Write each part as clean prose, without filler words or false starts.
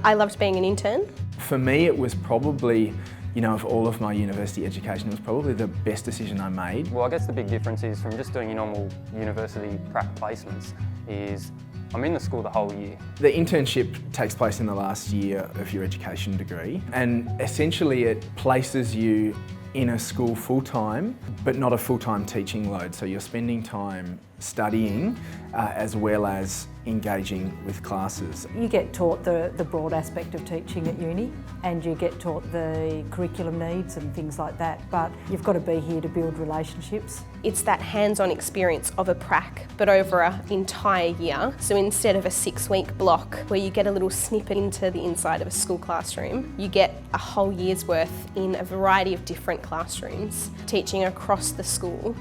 I loved being an intern. For me, it was probably, of all of my university education, it was probably the best decision I made. Well, I guess the big difference is from just doing your normal university prac placements is I'm in the school the whole year. The internship takes place in the last year of your education degree, and essentially it places you in a school full-time, but not a full-time teaching load. So you're spending time studying as well as engaging with classes. You get taught the broad aspect of teaching at uni, and you get taught the curriculum needs and things like that, but you've got to be here to build relationships. It's that hands-on experience of a prac, but over an entire year. So instead of a 6-week block where you get a little snippet into the inside of a school classroom, you get a whole year's worth in a variety of different classrooms, teaching across the school.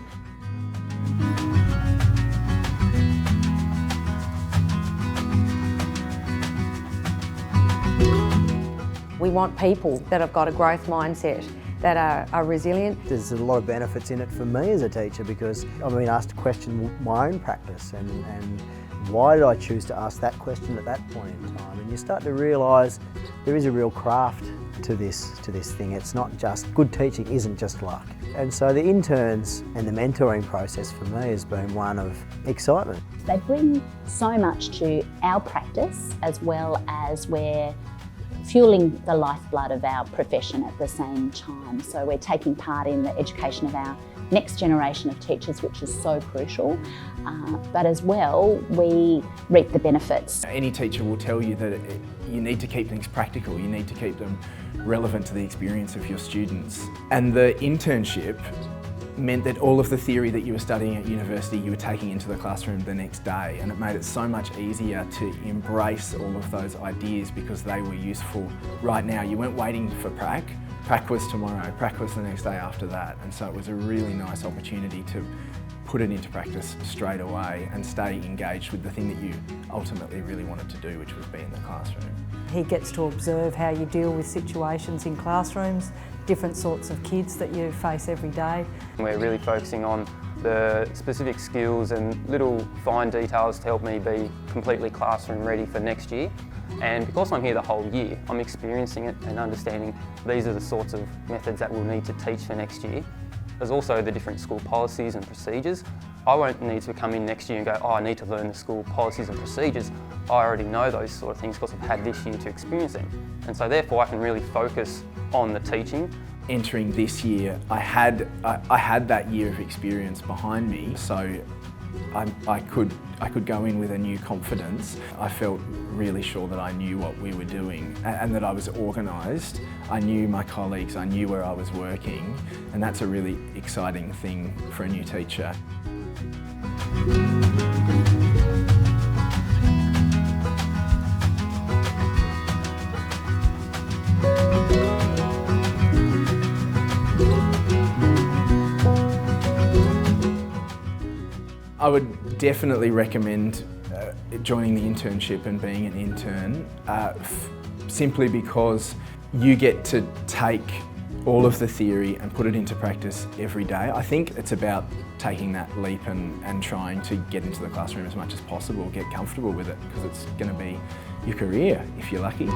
We want people that have got a growth mindset, that are resilient. There's a lot of benefits in it for me as a teacher because I've been asked to question my own practice and why did I choose to ask that question at that point in time? And you start to realise there is a real craft to this thing. It's not just, good teaching isn't just luck. And so the interns and the mentoring process for me has been one of excitement. They bring so much to our practice as well as we're fueling the lifeblood of our profession at the same time. So we're taking part in the education of our next generation of teachers, which is so crucial. But as well, we reap the benefits. Any teacher will tell you that you need to keep things practical, you need to keep them relevant to the experience of your students. And the internship meant that all of the theory that you were studying at university you were taking into the classroom the next day, and it made it so much easier to embrace all of those ideas because they were useful right now. You weren't waiting for prac. Prac was tomorrow, prac was the next day after that, and so it was a really nice opportunity to put it into practice straight away and stay engaged with the thing that you ultimately really wanted to do, which was be in the classroom. He gets to observe how you deal with situations in classrooms, different sorts of kids that you face every day. We're really focusing on the specific skills and little fine details to help me be completely classroom ready for next year. And because I'm here the whole year, I'm experiencing it and understanding these are the sorts of methods that we'll need to teach for next year. There's also the different school policies and procedures. I won't need to come in next year and go, oh, I need to learn the school policies and procedures. I already know those sort of things because I've had this year to experience them. And so therefore I can really focus on the teaching. Entering this year, I had that year of experience behind me, so I could go in with a new confidence. I felt really sure that I knew what we were doing and that I was organised. I knew my colleagues, I knew where I was working, and that's a really exciting thing for a new teacher. I would definitely recommend joining the internship and being an intern simply because you get to take all of the theory and put it into practice every day. I think it's about taking that leap and trying to get into the classroom as much as possible, get comfortable with it, because it's going to be your career if you're lucky.